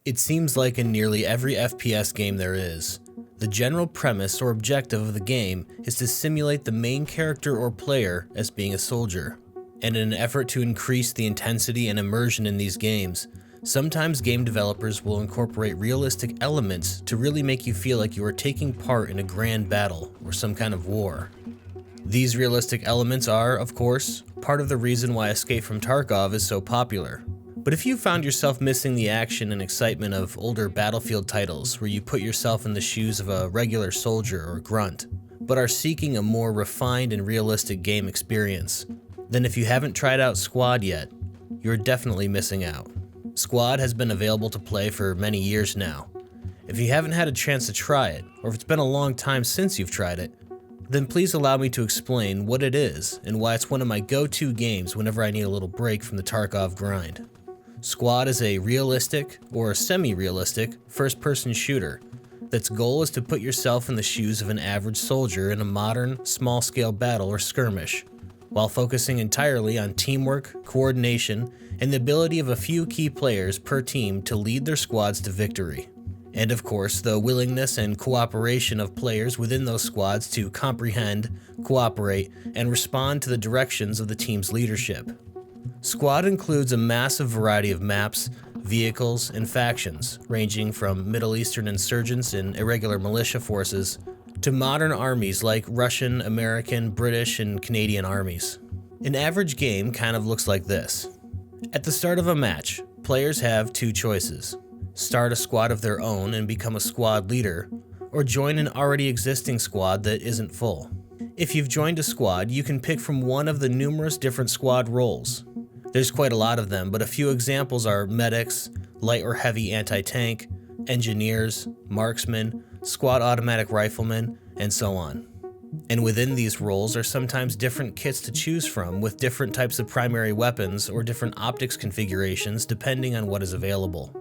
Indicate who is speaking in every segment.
Speaker 1: It seems like in nearly every FPS game there is, the general premise or objective of the game is to simulate the main character or player as being a soldier. And in an effort to increase the intensity and immersion in these games, sometimes game developers will incorporate realistic elements to really make you feel like you are taking part in a grand battle or some kind of war. These realistic elements are, of course, part of the reason why Escape from Tarkov is so popular. But if you found yourself missing the action and excitement of older Battlefield titles where you put yourself in the shoes of a regular soldier or grunt, but are seeking a more refined and realistic game experience, then if you haven't tried out Squad yet, you're definitely missing out. Squad has been available to play for many years now. If you haven't had a chance to try it, or if it's been a long time since you've tried it, then please allow me to explain what it is and why it's one of my go-to games whenever I need a little break from the Tarkov grind. Squad is a realistic, or semi-realistic, first-person shooter that's goal is to put yourself in the shoes of an average soldier in a modern, small-scale battle or skirmish, while focusing entirely on teamwork, coordination, and the ability of a few key players per team to lead their squads to victory. And of course, the willingness and cooperation of players within those squads to comprehend, cooperate, and respond to the directions of the team's leadership. Squad includes a massive variety of maps, vehicles, and factions, ranging from Middle Eastern insurgents and irregular militia forces to modern armies like Russian, American, British, and Canadian armies. An average game kind of looks like this. At the start of a match, players have two choices: start a squad of their own and become a squad leader, or join an already existing squad that isn't full. If you've joined a squad, you can pick from one of the numerous different squad roles. There's quite a lot of them, but a few examples are medics, light or heavy anti-tank, engineers, marksmen, squad automatic riflemen, and so on. And within these roles are sometimes different kits to choose from with different types of primary weapons or different optics configurations depending on what is available.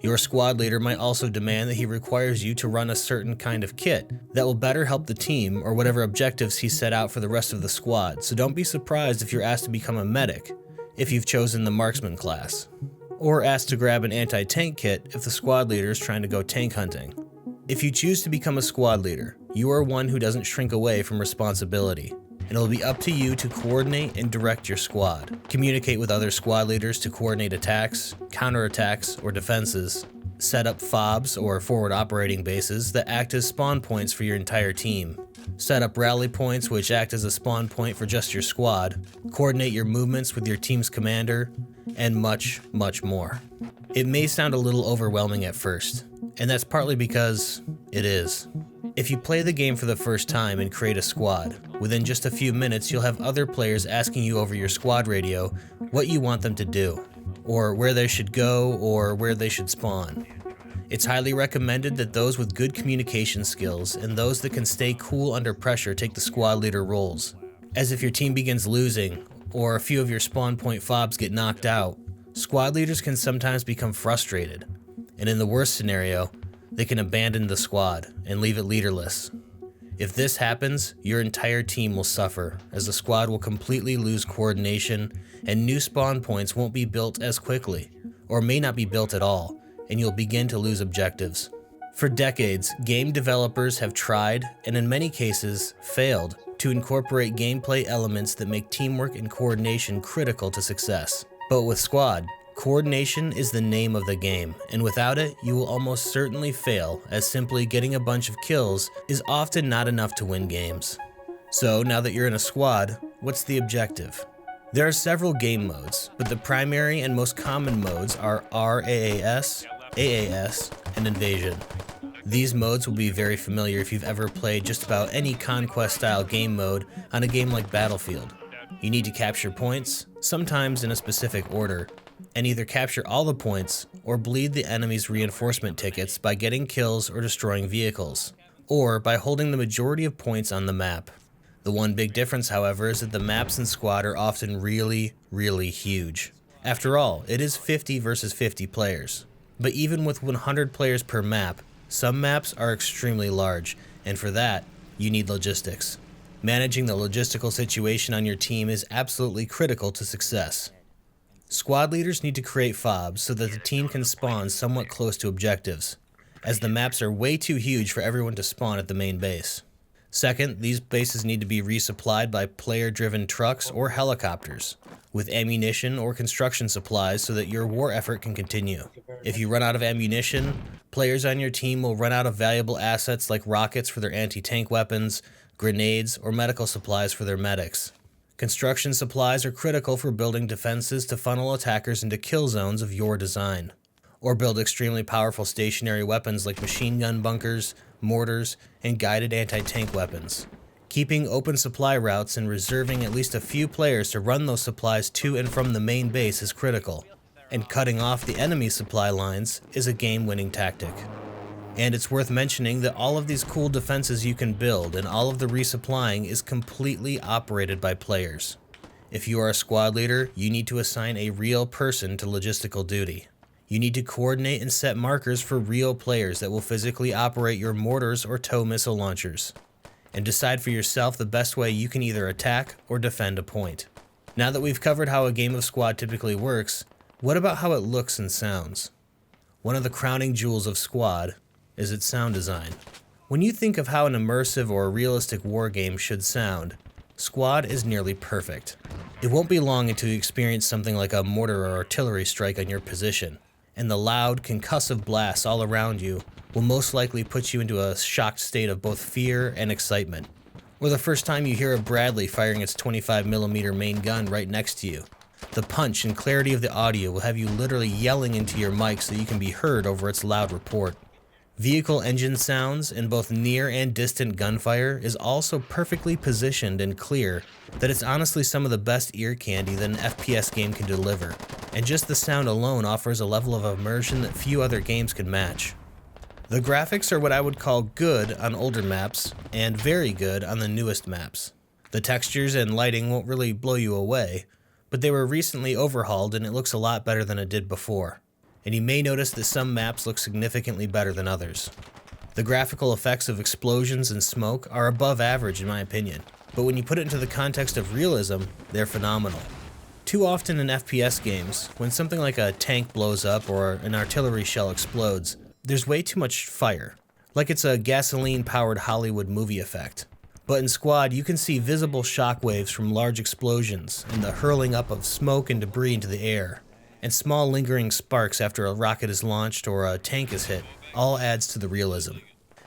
Speaker 1: Your squad leader might also demand that he requires you to run a certain kind of kit that will better help the team or whatever objectives he set out for the rest of the squad, so don't be surprised if you're asked to become a medic if you've chosen the marksman class, or asked to grab an anti-tank kit if the squad leader is trying to go tank hunting. If you choose to become a squad leader, you are one who doesn't shrink away from responsibility, and it will be up to you to coordinate and direct your squad, communicate with other squad leaders to coordinate attacks, counterattacks, or defenses, set up FOBs or forward operating bases that act as spawn points for your entire team, set up rally points which act as a spawn point for just your squad, coordinate your movements with your team's commander, and much, much more. It may sound a little overwhelming at first, and that's partly because it is. If you play the game for the first time and create a squad, within just a few minutes you'll have other players asking you over your squad radio what you want them to do, or where they should go, or where they should spawn. It's highly recommended that those with good communication skills and those that can stay cool under pressure take the squad leader roles, as if your team begins losing, or a few of your spawn point FOBs get knocked out, squad leaders can sometimes become frustrated, and in the worst scenario, they can abandon the squad and leave it leaderless. If this happens, your entire team will suffer, as the squad will completely lose coordination and new spawn points won't be built as quickly, or may not be built at all, and you'll begin to lose objectives. For decades, game developers have tried, and in many cases, failed, to incorporate gameplay elements that make teamwork and coordination critical to success. But with Squad, coordination is the name of the game, and without it, you will almost certainly fail, as simply getting a bunch of kills is often not enough to win games. So now that you're in a squad, what's the objective? There are several game modes, but the primary and most common modes are RAAS, AAS, and Invasion. These modes will be very familiar if you've ever played just about any conquest-style game mode on a game like Battlefield. You need to capture points, sometimes in a specific order, and either capture all the points or bleed the enemy's reinforcement tickets by getting kills or destroying vehicles, or by holding the majority of points on the map. The one big difference, however, is that the maps in Squad are often really, really huge. After all, it is 50 versus 50 players. But even with 100 players per map, some maps are extremely large, and for that, you need logistics. Managing the logistical situation on your team is absolutely critical to success. Squad leaders need to create fobs so that the team can spawn somewhat close to objectives, as the maps are way too huge for everyone to spawn at the main base. Second, these bases need to be resupplied by player-driven trucks or helicopters, with ammunition or construction supplies so that your war effort can continue. If you run out of ammunition, players on your team will run out of valuable assets like rockets for their anti-tank weapons, grenades, or medical supplies for their medics. Construction supplies are critical for building defenses to funnel attackers into kill zones of your design, or build extremely powerful stationary weapons like machine gun bunkers, mortars, and guided anti-tank weapons. Keeping open supply routes and reserving at least a few players to run those supplies to and from the main base is critical, and cutting off the enemy supply lines is a game-winning tactic. And it's worth mentioning that all of these cool defenses you can build and all of the resupplying is completely operated by players. If you are a squad leader, you need to assign a real person to logistical duty. You need to coordinate and set markers for real players that will physically operate your mortars or tow missile launchers, and decide for yourself the best way you can either attack or defend a point. Now that we've covered how a game of Squad typically works, what about how it looks and sounds? One of the crowning jewels of Squad is its sound design. When you think of how an immersive or realistic war game should sound, Squad is nearly perfect. It won't be long until you experience something like a mortar or artillery strike on your position, and the loud, concussive blasts all around you will most likely put you into a shocked state of both fear and excitement. Or the first time you hear of Bradley firing its 25mm main gun right next to you. The punch and clarity of the audio will have you literally yelling into your mic so you can be heard over its loud report. Vehicle engine sounds and both near and distant gunfire is also perfectly positioned and clear that it's honestly some of the best ear candy that an FPS game can deliver, and just the sound alone offers a level of immersion that few other games can match. The graphics are what I would call good on older maps and very good on the newest maps. The textures and lighting won't really blow you away, but they were recently overhauled and it looks a lot better than it did before. And you may notice that some maps look significantly better than others. The graphical effects of explosions and smoke are above average in my opinion, but when you put it into the context of realism, they're phenomenal. Too often in FPS games, when something like a tank blows up or an artillery shell explodes, there's way too much fire, like it's a gasoline-powered Hollywood movie effect. But in Squad, you can see visible shockwaves from large explosions and the hurling up of smoke and debris into the air, and small lingering sparks after a rocket is launched or a tank is hit, all adds to the realism,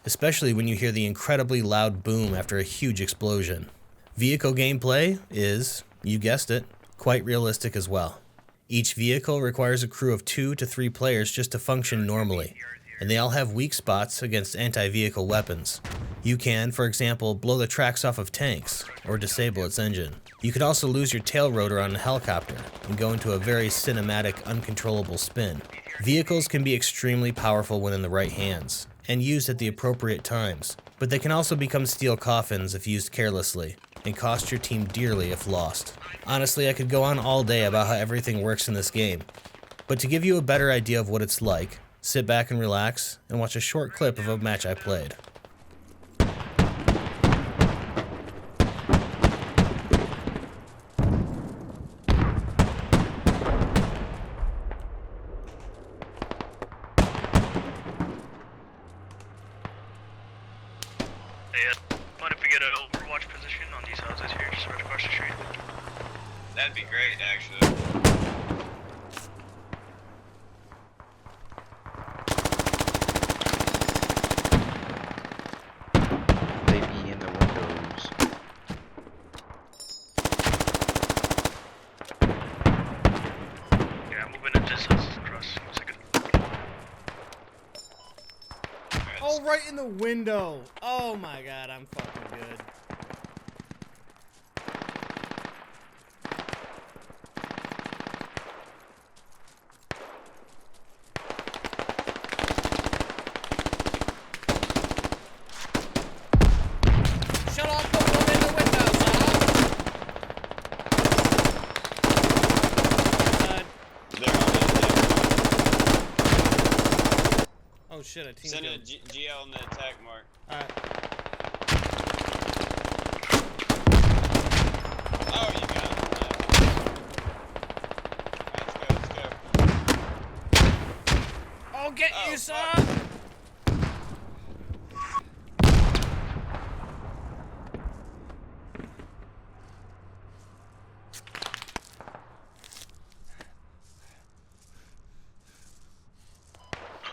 Speaker 1: especially when you hear the incredibly loud boom after a huge explosion. Vehicle gameplay is, you guessed it, quite realistic as well. Each vehicle requires a crew of 2 to 3 players just to function normally, and they all have weak spots against anti-vehicle weapons. You can, for example, blow the tracks off of tanks, or disable its engine. You could also lose your tail rotor on a helicopter, and go into a very cinematic, uncontrollable spin. Vehicles can be extremely powerful when in the right hands, and used at the appropriate times, but they can also become steel coffins if used carelessly, and cost your team dearly if lost. Honestly, I could go on all day about how everything works in this game, but to give you a better idea of what it's like, sit back and relax, and watch a short clip of a match I played.
Speaker 2: What if we get an overwatch position on these houses here, just right across the street?
Speaker 3: That'd be great, actually.
Speaker 4: They be in the windows.
Speaker 2: Yeah, I'm moving into this house across. 1 second.
Speaker 1: Oh, right in the window! Oh my god, I'm fucking good. Shut up, put them in the window, Oh shit, a team
Speaker 3: Send a
Speaker 1: killed.
Speaker 3: GL on the attack mark.
Speaker 1: Alright.
Speaker 3: Oh, you got it. Nice.
Speaker 1: get
Speaker 3: Oh,
Speaker 1: you, son!
Speaker 3: fuck.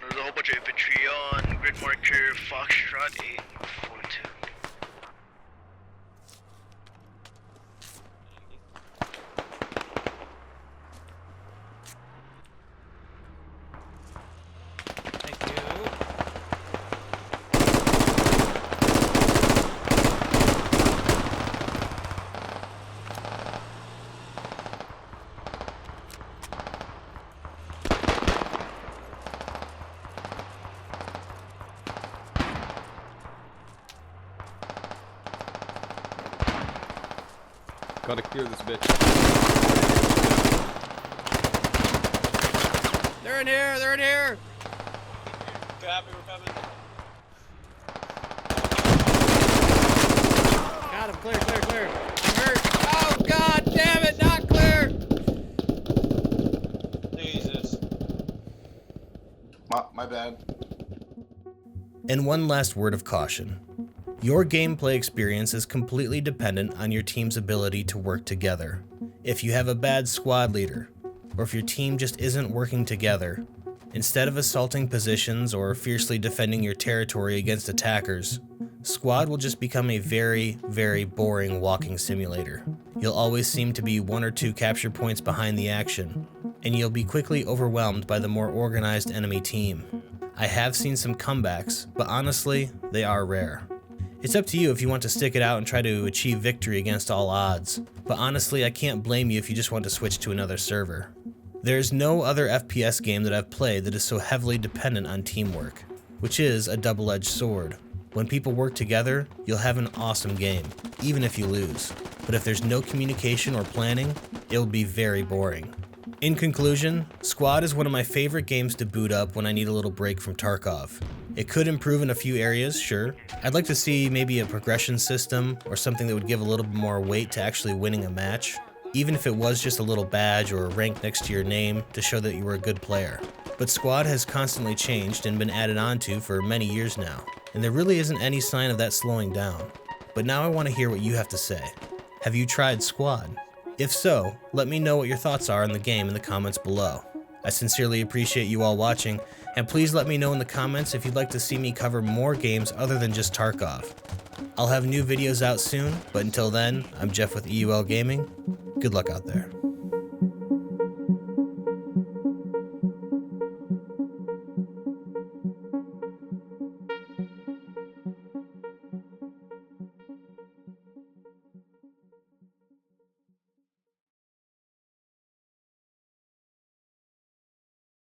Speaker 2: There's a whole bunch of infantry on grid marker Foxtrot 842.
Speaker 1: Thank you.
Speaker 5: Gotta clear this bitch.
Speaker 1: They're in here! They're in here!
Speaker 3: Copy, we're coming.
Speaker 1: Got him! Clear, clear, clear! I'm hurt! Oh, god damn it! Not clear!
Speaker 3: Jesus.
Speaker 6: My bad.
Speaker 1: And one last word of caution. Your gameplay experience is completely dependent on your team's ability to work together. If you have a bad squad leader, or if your team just isn't working together, instead of assaulting positions or fiercely defending your territory against attackers, Squad will just become a very, very boring walking simulator. You'll always seem to be 1 or 2 capture points behind the action, and you'll be quickly overwhelmed by the more organized enemy team. I have seen some comebacks, but honestly, they are rare. It's up to you if you want to stick it out and try to achieve victory against all odds, but honestly I can't blame you if you just want to switch to another server. There's no other FPS game that I've played that is so heavily dependent on teamwork, which is a double-edged sword. When people work together, you'll have an awesome game, even if you lose. But if there's no communication or planning, it'll be very boring. In conclusion, Squad is one of my favorite games to boot up when I need a little break from Tarkov. It could improve in a few areas, sure. I'd like to see maybe a progression system or something that would give a little bit more weight to actually winning a match, even if it was just a little badge or a rank next to your name to show that you were a good player. But Squad has constantly changed and been added onto for many years now, and there really isn't any sign of that slowing down. But now I want to hear what you have to say. Have you tried Squad? If so, let me know what your thoughts are on the game in the comments below. I sincerely appreciate you all watching, and please let me know in the comments if you'd like to see me cover more games other than just Tarkov. I'll have new videos out soon, but until then, I'm Jeff with EUL Gaming. Good luck out there.